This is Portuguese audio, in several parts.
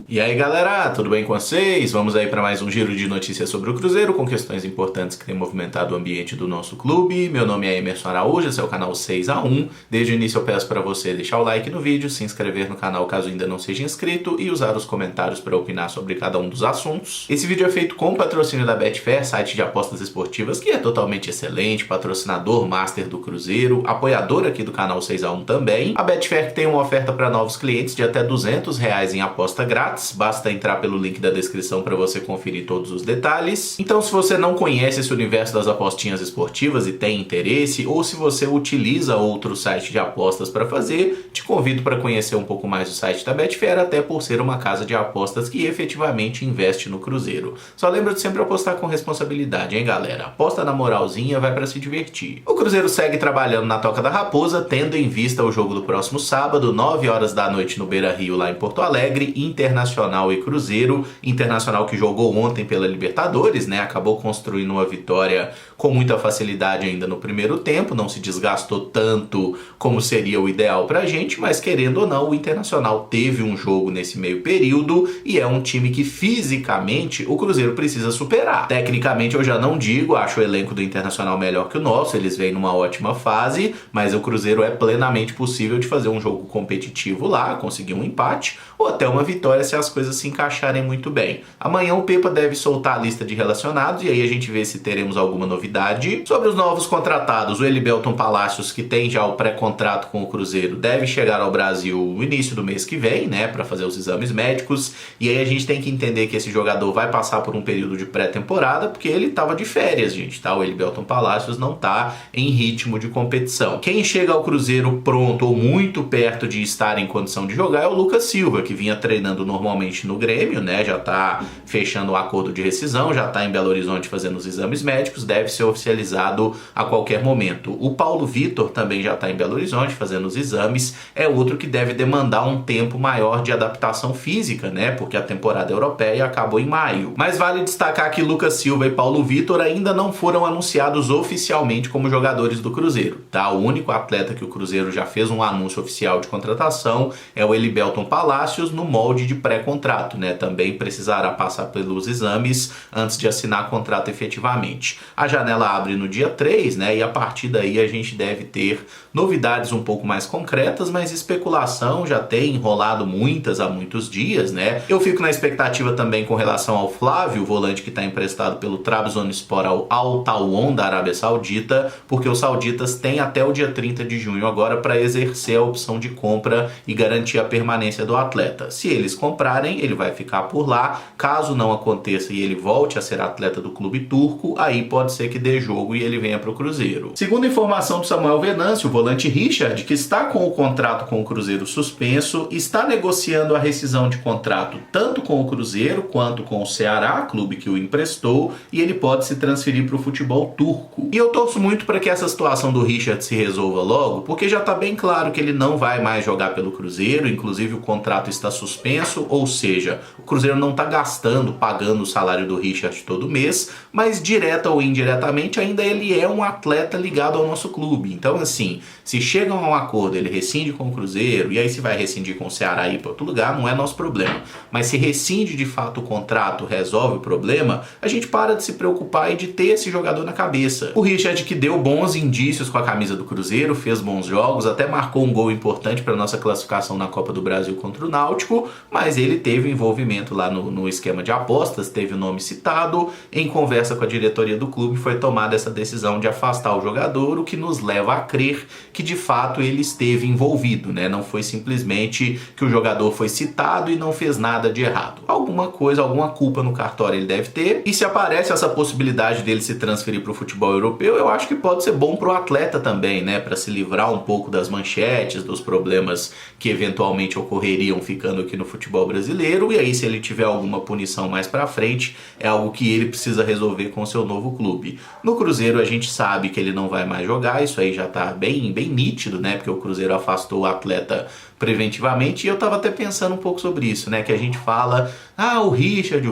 E aí galera, tudo bem com vocês? Vamos aí para mais um giro de notícias sobre o Cruzeiro, com questões importantes que têm movimentado o ambiente do nosso clube. Meu nome é Emerson Araújo, esse é o canal 6x1. Desde o início eu peço para você deixar o like no vídeo, se inscrever no canal caso ainda não seja inscrito e usar os comentários para opinar sobre cada um dos assuntos. Esse vídeo é feito com patrocínio da Betfair, site de apostas esportivas que é totalmente excelente, patrocinador master do Cruzeiro, apoiador aqui do canal 6x1 também. A Betfair tem uma oferta para novos clientes de até R$200 em aposta grátis. Basta entrar pelo link da descrição para você conferir todos os detalhes. Então, se você não conhece esse universo das apostinhas esportivas e tem interesse, ou se você utiliza outro site de apostas para fazer, te convido para conhecer um pouco mais o site da Betfair, até por ser uma casa de apostas que efetivamente investe no Cruzeiro. Só lembra de sempre apostar com responsabilidade, hein, galera? Aposta na moralzinha, vai para se divertir. O Cruzeiro segue trabalhando na Toca da Raposa, tendo em vista o jogo do próximo sábado, 9 horas da noite no Beira-Rio, lá em Porto Alegre, Internacional e Cruzeiro. Internacional que jogou ontem pela Libertadores, né? Acabou construindo uma vitória com muita facilidade ainda no primeiro tempo, não se desgastou tanto como seria o ideal pra gente, mas querendo ou não, o Internacional teve um jogo nesse meio período e é um time que fisicamente o Cruzeiro precisa superar. Tecnicamente eu já não digo, acho o elenco do Internacional melhor que o nosso, eles vêm numa ótima fase, mas o Cruzeiro é plenamente possível de fazer um jogo competitivo lá, conseguir um empate ou até uma vitória se as coisas se encaixarem muito bem. Amanhã o Pepa deve soltar a lista de relacionados e aí a gente vê se teremos alguma novidade. Sobre os novos contratados, o Elivelton Palacios, que tem já o pré-contrato com o Cruzeiro, deve chegar ao Brasil no início do mês que vem, né, para fazer os exames médicos. E aí a gente tem que entender que esse jogador vai passar por um período de pré-temporada, porque ele estava de férias, gente, tá? O Elivelton Palacios não tá em ritmo de competição. Quem chega ao Cruzeiro pronto ou muito perto de estar em condição de jogar é o Lucas Silva, que vinha treinando normalmente no Grêmio, né? Já tá fechando o acordo de rescisão, já tá em Belo Horizonte fazendo os exames médicos, deve ser oficializado a qualquer momento. O Paulo Vitor também já tá em Belo Horizonte fazendo os exames, é outro que deve demandar um tempo maior de adaptação física, né? Porque a temporada europeia acabou em maio. Mas vale destacar que Lucas Silva e Paulo Vitor ainda não foram anunciados oficialmente como jogadores do Cruzeiro, tá? O único atleta que o Cruzeiro já fez um anúncio oficial de contratação é o Elivelton Palacios no molde de pré-contrato, né? Também precisará passar pelos exames antes de assinar contrato efetivamente. A janela abre no dia 3, né? E a partir daí a gente deve ter novidades um pouco mais concretas, mas especulação já tem enrolado muitas há muitos dias, né? Eu fico na expectativa também com relação ao Flávio, o volante que está emprestado pelo Trabzonspor ao Al Tawon da Arábia Saudita, porque os sauditas têm até o dia 30 de junho agora para exercer a opção de compra e garantir a permanência do atleta. Se eles comprarem, ele vai ficar por lá. Caso não aconteça e ele volte a ser atleta do clube turco, aí pode ser que dê jogo e ele venha para o Cruzeiro. Segundo informação do Samuel Venâncio, o volante Richard, que está com o contrato com o Cruzeiro suspenso, está negociando a rescisão de contrato tanto com o Cruzeiro quanto com o Ceará, clube que o emprestou, e ele pode se transferir para o futebol turco. E eu torço muito para que essa situação do Richard se resolva logo, porque já está bem claro que ele não vai mais jogar pelo Cruzeiro, inclusive o contrato está suspenso, ou seja, o Cruzeiro não está gastando, pagando o salário do Richard todo mês, mas direta ou indiretamente ainda ele é um atleta ligado ao nosso clube. Então assim, se chegam a um acordo, ele rescinde com o Cruzeiro, e aí se vai rescindir com o Ceará e ir para outro lugar, não é nosso problema. Mas se rescinde de fato o contrato, resolve o problema, a gente para de se preocupar e de ter esse jogador na cabeça. O Richard, que deu bons indícios com a camisa do Cruzeiro, fez bons jogos, até marcou um gol importante para nossa classificação na Copa do Brasil contra o Náutico, mas ele teve envolvimento lá no esquema de apostas, teve o nome citado, em conversa com a diretoria do clube foi tomada essa decisão de afastar o jogador, o que nos leva a crer que de fato ele esteve envolvido, né? Não foi simplesmente que o jogador foi citado e não fez nada de errado. Alguma coisa, alguma culpa no cartório ele deve ter, e se aparece essa possibilidade dele se transferir para o futebol europeu, eu acho que pode ser bom para o atleta também, né? Para se livrar um pouco das manchetes, dos problemas que eventualmente ocorreriam ficando aqui no futebol brasileiro, e aí se ele tiver alguma punição mais pra frente, é algo que ele precisa resolver com o seu novo clube. No Cruzeiro a gente sabe que ele não vai mais jogar, isso aí já tá bem nítido, né? Porque o Cruzeiro afastou o atleta preventivamente, e eu tava até pensando um pouco sobre isso, né? Que a gente fala Ah, o Richard.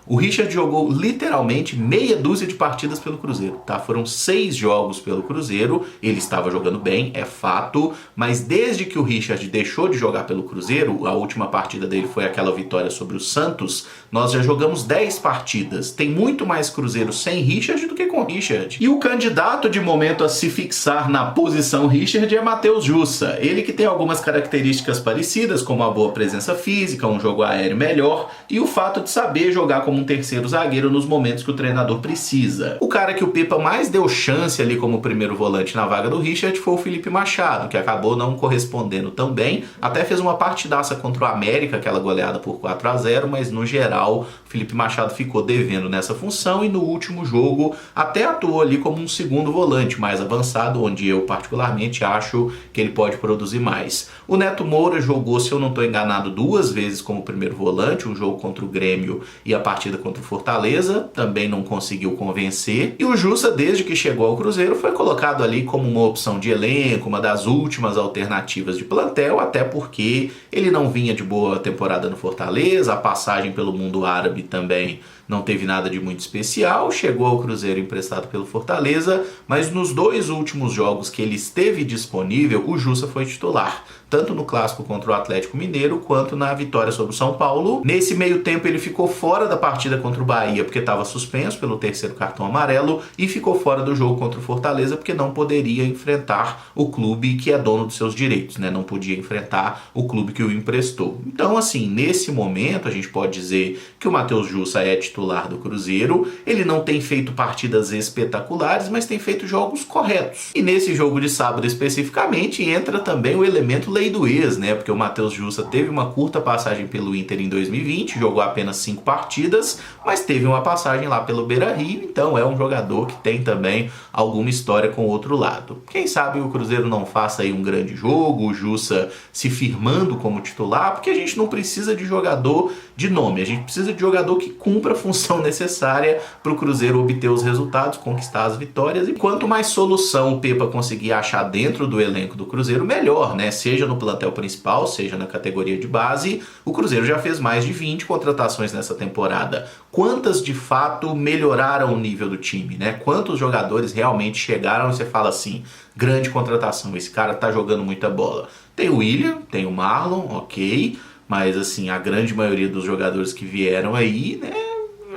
O Richard jogou literalmente meia dúzia de partidas pelo Cruzeiro, tá? Foram 6 jogos pelo Cruzeiro, ele estava jogando bem, é fato, mas desde que o Richard deixou de jogar pelo Cruzeiro, a última partida dele foi aquela vitória sobre o Santos, nós já jogamos 10 partidas. Tem muito mais Cruzeiro sem Richard do que com Richard. E o candidato de momento a se fixar na posição Richard é Matheus Jussa. Ele que tem algumas características parecidas, como a boa presença física, um jogo aéreo melhor e o fato de saber jogar como um terceiro zagueiro nos momentos que o treinador precisa. O cara que o Pepa mais deu chance ali como primeiro volante na vaga do Richard foi o Felipe Machado, que acabou não correspondendo tão bem, até fez uma partidaça contra o América, aquela goleada por 4-0, mas no geral o Felipe Machado ficou devendo nessa função e no último jogo até atuou ali como um segundo volante mais avançado, onde eu particularmente acho que ele pode produzir mais. O Neto Moura jogou, se eu não estou enganado, 2 vezes como primeiro volante, um jogo contra o Grêmio e a partida contra o Fortaleza, também não conseguiu convencer. E o Jussa, desde que chegou ao Cruzeiro, foi colocado ali como uma opção de elenco, uma das últimas alternativas de plantel, até porque ele não vinha de boa temporada no Fortaleza, a passagem pelo mundo árabe também não teve nada de muito especial, chegou ao Cruzeiro emprestado pelo Fortaleza, mas nos 2 últimos jogos que ele esteve disponível, o Jussa foi titular, tanto no clássico contra o Atlético Mineiro, quanto na vitória sobre o São Paulo. Nesse meio tempo ele ficou fora da partida contra o Bahia, porque estava suspenso pelo 3º cartão amarelo, e ficou fora do jogo contra o Fortaleza, porque não poderia enfrentar o clube que é dono dos seus direitos, né? Não podia enfrentar o clube que o emprestou. Então, assim, nesse momento, a gente pode dizer que o Matheus Jussa é titular do Cruzeiro. Ele não tem feito partidas espetaculares, mas tem feito jogos corretos. E nesse jogo de sábado especificamente entra também o elemento lei do ex, né? Porque o Matheus Jussa teve uma curta passagem pelo Inter em 2020, jogou apenas 5 partidas, mas teve uma passagem lá pelo Beira-Rio, então é um jogador que tem também alguma história com o outro lado. Quem sabe o Cruzeiro não faça aí um grande jogo, o Jussa se firmando como titular, porque a gente não precisa de jogador de nome, a gente precisa de jogador que cumpra a função necessária para o Cruzeiro obter os resultados, conquistar as vitórias, e quanto mais solução o Pepa conseguir achar dentro do elenco do Cruzeiro, melhor, né? Seja no plantel principal, seja na categoria de base. O Cruzeiro já fez mais de 20 contratações nessa temporada. Quantas de fato melhoraram o nível do time, né? Quantos jogadores realmente chegaram e você fala assim, grande contratação, esse cara tá jogando muita bola. Tem o William, tem o Marlon, ok, mas assim, a grande maioria dos jogadores que vieram aí, né,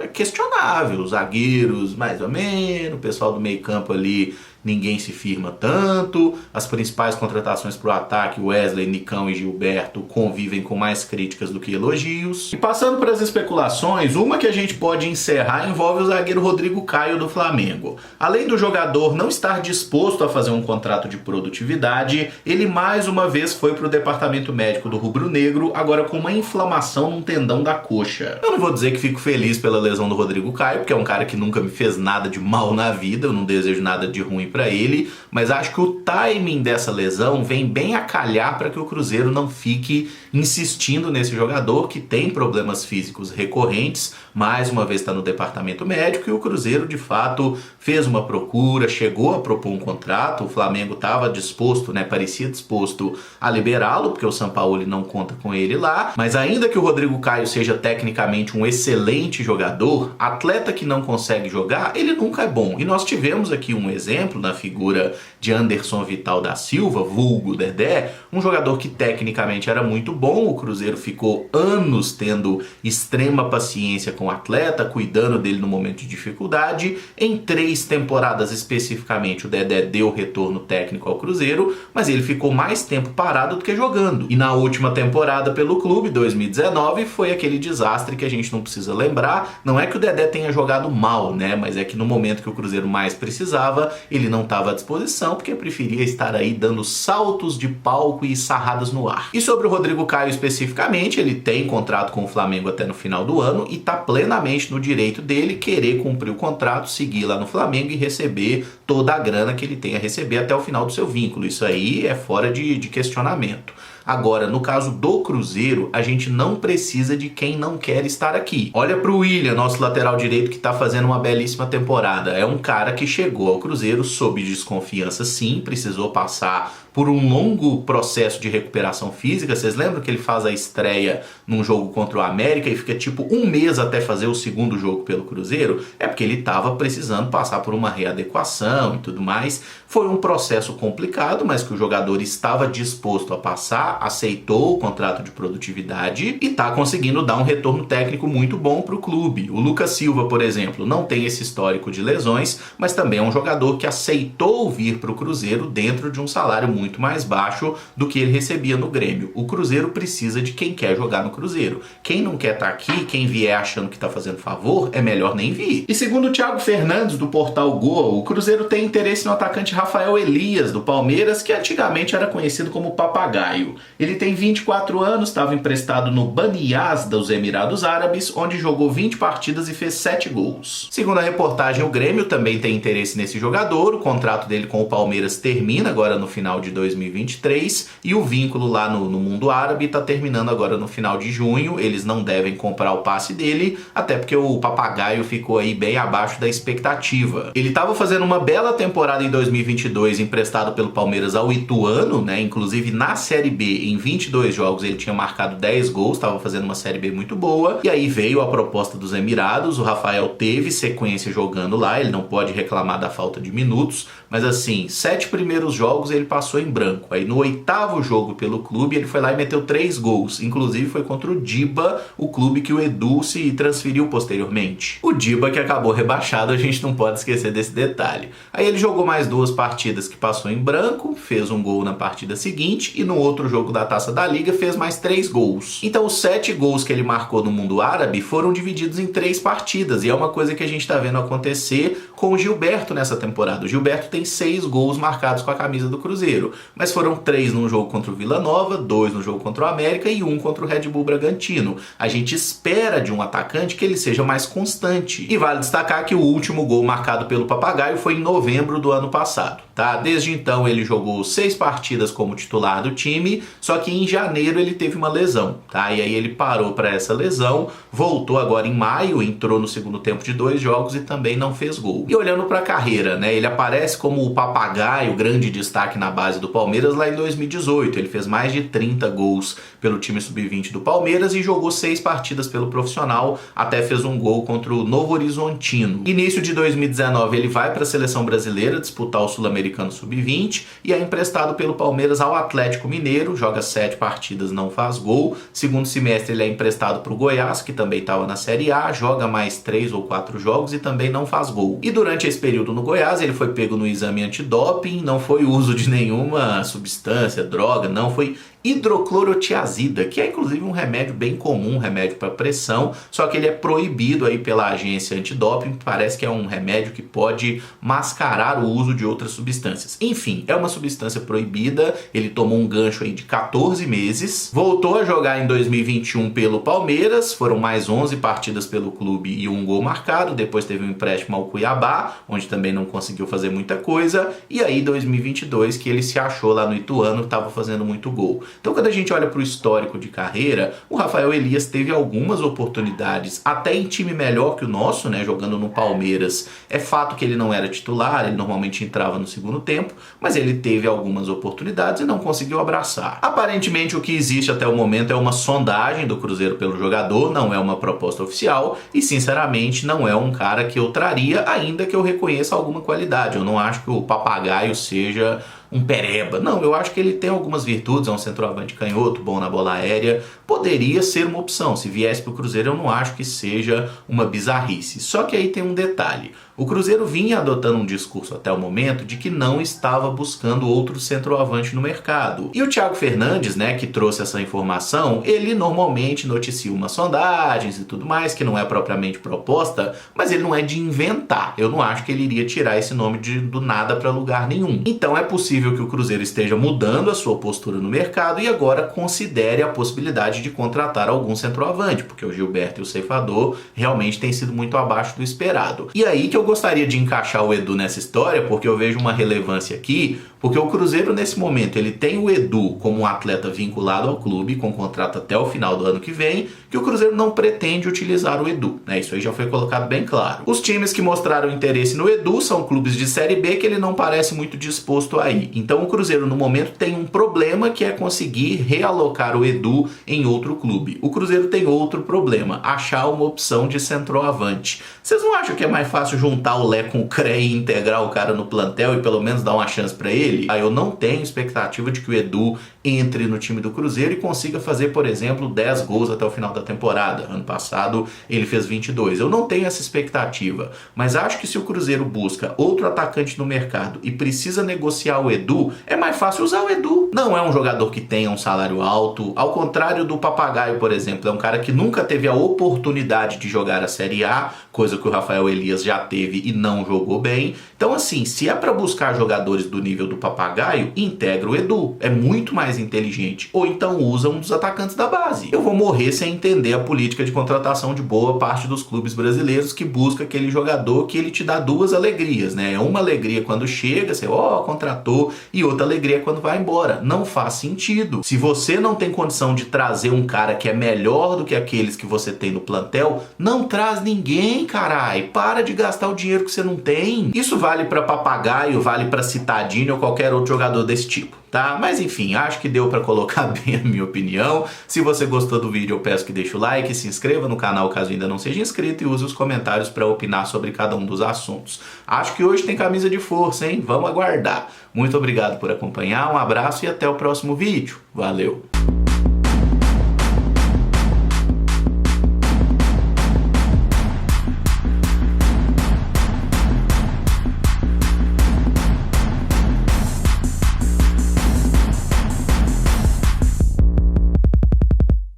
é questionável. Os zagueiros, mais ou menos, o pessoal do meio campo ali, ninguém se firma tanto. As principais contratações para o ataque, Wesley, Nicão e Gilberto, convivem com mais críticas do que elogios. E passando para as especulações, uma que a gente pode encerrar envolve o zagueiro Rodrigo Caio do Flamengo. Além do jogador não estar disposto a fazer um contrato de produtividade, ele mais uma vez foi para o departamento médico do rubro-negro, agora com uma inflamação num tendão da coxa. Eu não vou dizer que fico feliz pela lesão do Rodrigo Caio, porque é um cara que nunca me fez nada de mal na vida, eu não desejo nada de ruim para ele, mas acho que o timing dessa lesão vem bem a calhar para que o Cruzeiro não fique insistindo nesse jogador que tem problemas físicos recorrentes. Mais uma vez está no departamento médico e o Cruzeiro de fato fez uma procura, chegou a propor um contrato, o Flamengo estava disposto, né, parecia disposto a liberá-lo, porque o Sampaoli não conta com ele lá, mas ainda que o Rodrigo Caio seja tecnicamente um excelente jogador, atleta que não consegue jogar, ele nunca é bom. E nós tivemos aqui um exemplo na figura de Anderson Vital da Silva, vulgo Dedé, um jogador que tecnicamente era muito bom. O Cruzeiro ficou anos tendo extrema paciência com o atleta, cuidando dele no momento de dificuldade. Em 3 temporadas especificamente, o Dedé deu retorno técnico ao Cruzeiro, mas ele ficou mais tempo parado do que jogando. E na última temporada pelo clube, 2019, foi aquele desastre que a gente não precisa lembrar. Não é que o Dedé tenha jogado mal, né? Mas é que no momento que o Cruzeiro mais precisava, ele não estava à disposição, porque preferia estar aí dando saltos de palco e sarradas no ar. E sobre o Rodrigo Caio especificamente, ele tem contrato com o Flamengo até no final do ano e está plenamente no direito dele querer cumprir o contrato, seguir lá no Flamengo e receber toda a grana que ele tem a receber até o final do seu vínculo. Isso aí é fora de questionamento. Agora, no caso do Cruzeiro, a gente não precisa de quem não quer estar aqui. Olha pro William, nosso lateral direito, que tá fazendo uma belíssima temporada. É um cara que chegou ao Cruzeiro sob desconfiança, sim, precisou passar por um longo processo de recuperação física. Vocês lembram que ele faz a estreia num jogo contra o América e fica tipo um mês até fazer o segundo jogo pelo Cruzeiro? É porque ele estava precisando passar por uma readequação e tudo mais. Foi um processo complicado, mas que o jogador estava disposto a passar, aceitou o contrato de produtividade e está conseguindo dar um retorno técnico muito bom para o clube. O Lucas Silva, por exemplo, não tem esse histórico de lesões, mas também é um jogador que aceitou vir para o Cruzeiro dentro de um salário muito mais baixo do que ele recebia no Grêmio. O Cruzeiro precisa de quem quer jogar no Cruzeiro. Quem não quer estar aqui, quem vier achando que está fazendo favor, é melhor nem vir. E segundo o Thiago Fernandes, do portal Gol, o Cruzeiro tem interesse no atacante Rafael Elias, do Palmeiras, que antigamente era conhecido como Papagaio. Ele tem 24 anos, estava emprestado no Bani Yas dos Emirados Árabes, onde jogou 20 partidas e fez 7 gols. Segundo a reportagem, o Grêmio também tem interesse nesse jogador. O contrato dele com o Palmeiras termina agora no final de 2023 e o vínculo lá no mundo árabe está terminando agora no final de junho. Eles não devem comprar o passe dele, até porque o Papagaio ficou aí bem abaixo da expectativa. Ele estava fazendo uma bela temporada em 2022, emprestado pelo Palmeiras ao Ituano, né? Inclusive na Série B, em 22 jogos, ele tinha marcado 10 gols, estava fazendo uma Série B muito boa. E aí veio a proposta dos Emirados, o Rafael teve sequência jogando lá, ele não pode reclamar da falta de minutos, mas assim, 7 primeiros jogos ele passou em branco. Aí no 8º jogo pelo clube, ele foi lá e meteu 3 gols. Inclusive foi contra o Diba, o clube que o Edu se transferiu posteriormente. O Diba que acabou rebaixado, a gente não pode esquecer desse detalhe. Aí ele jogou mais 2 partidas que passou em branco, fez um gol na partida seguinte e no outro jogo da Taça da Liga fez mais 3 gols. Então os 7 gols que ele marcou no mundo árabe foram divididos em 3 partidas e é uma coisa que a gente está vendo acontecer com o Gilberto nessa temporada. O Gilberto tem 6 gols marcados com a camisa do Cruzeiro, mas foram 3 no jogo contra o Vila Nova, 2 no jogo contra o América e 1 contra o Red Bull Bragantino. A gente espera de um atacante que ele seja mais constante. E vale destacar que o último gol marcado pelo Papagaio foi em novembro do ano passado, tá? Desde então ele jogou 6 partidas como titular do time, só que em janeiro ele teve uma lesão, tá? E aí ele parou para essa lesão, voltou agora em maio, entrou no segundo tempo de 2 jogos e também não fez gol. E olhando para a carreira, né? Ele aparece como o Papagaio, grande destaque na base do Palmeiras lá em 2018. Ele fez mais de 30 gols pelo time sub-20 do Palmeiras e jogou 6 partidas pelo profissional, até fez um gol contra o Novo Horizontino. Início de 2019 ele vai para a seleção brasileira disputar o Sul-Americano sub-20 e é emprestado pelo Palmeiras ao Atlético Mineiro, joga 7 partidas, não faz gol. Segundo semestre ele é emprestado para o Goiás, que também estava na Série A, joga mais 3 ou 4 jogos e também não faz gol. E durante esse período no Goiás ele foi pego no exame antidoping, não foi uso de nenhuma substância, droga, não, foi hidroclorotiazida, que é inclusive um remédio bem comum, um remédio para pressão, só que ele é proibido aí pela agência antidoping, parece que é um remédio que pode mascarar o uso de outras substâncias. Enfim, é uma substância proibida, ele tomou um gancho aí de 14 meses, voltou a jogar em 2021 pelo Palmeiras, foram mais 11 partidas pelo clube e 1 gol marcado, depois teve um empréstimo ao Cuiabá, onde também não conseguiu fazer muita coisa, e aí 2022 que ele se achou lá no Ituano, estava fazendo muito gol. Então quando a gente olha para o histórico de carreira, o Rafael Elias teve algumas oportunidades, até em time melhor que o nosso, né, jogando no Palmeiras. É fato que ele não era titular, ele normalmente entrava no segundo tempo, mas ele teve algumas oportunidades e não conseguiu abraçar. Aparentemente o que existe até o momento é uma sondagem do Cruzeiro pelo jogador, não é uma proposta oficial e sinceramente não é um cara que eu traria, ainda que eu reconheça alguma qualidade. Eu não acho que o Papagaio seja um pereba. Não, eu acho que ele tem algumas virtudes, é um centroavante canhoto, bom na bola aérea, poderia ser uma opção. Se viesse para o Cruzeiro, eu não acho que seja uma bizarrice. Só que aí tem um detalhe. O Cruzeiro vinha adotando um discurso até o momento de que não estava buscando outro centroavante no mercado. E o Thiago Fernandes, né, que trouxe essa informação, ele normalmente noticia umas sondagens e tudo mais, que não é propriamente proposta, mas ele não é de inventar. Eu não acho que ele iria tirar esse nome do nada para lugar nenhum. Então é possível que o Cruzeiro esteja mudando a sua postura no mercado e agora considere a possibilidade de contratar algum centroavante, porque o Gilberto e o Ceifador realmente têm sido muito abaixo do esperado. E aí que eu gostaria de encaixar o Edu nessa história, porque eu vejo uma relevância aqui Porque o Cruzeiro, nesse momento, ele tem o Edu como um atleta vinculado ao clube, com contrato até o final do ano que vem, que o Cruzeiro não pretende utilizar o Edu, né? Isso aí já foi colocado bem claro. Os times que mostraram interesse no Edu são clubes de Série B que ele não parece muito disposto a ir. Então o Cruzeiro, no momento, tem um problema que é conseguir realocar o Edu em outro clube. O Cruzeiro tem outro problema, achar uma opção de centroavante. Vocês não acham que é mais fácil juntar o Lé com o CRE e integrar o cara no plantel e pelo menos dar uma chance pra ele? Eu não tenho expectativa de que o Edu entre no time do Cruzeiro e consiga fazer, por exemplo, 10 gols até o final da temporada. Ano passado ele fez 22. Eu não tenho essa expectativa, mas acho que se o Cruzeiro busca outro atacante no mercado e precisa negociar o Edu, é mais fácil usar o Edu. Não é um jogador que tenha um salário alto, ao contrário do Papagaio, por exemplo, é um cara que nunca teve a oportunidade de jogar a Série A, coisa que o Rafael Elias já teve e não jogou bem. Então assim, se é para buscar jogadores do nível do Papagaio, integra o Edu, é muito mais inteligente. Ou então usa um dos atacantes da base. Eu vou morrer sem entender a política de contratação de boa parte dos clubes brasileiros que busca aquele jogador que ele te dá duas alegrias, né? Uma alegria quando chega, você contratou, e outra alegria quando vai embora. Não faz sentido. Se você não tem condição de trazer um cara que é melhor do que aqueles que você tem no plantel, não traz ninguém, carai. Para de gastar o dinheiro que você não tem. Isso vale para Papagaio, vale para Citadini ou qualquer outro jogador desse tipo, tá? Mas enfim, acho que deu para colocar bem a minha opinião. Se você gostou do vídeo, eu peço que deixe o like, se inscreva no canal caso ainda não seja inscrito e use os comentários para opinar sobre cada um dos assuntos. Acho que hoje tem camisa de força, hein? Vamos aguardar. Muito obrigado por acompanhar, um abraço e até o próximo vídeo. Valeu!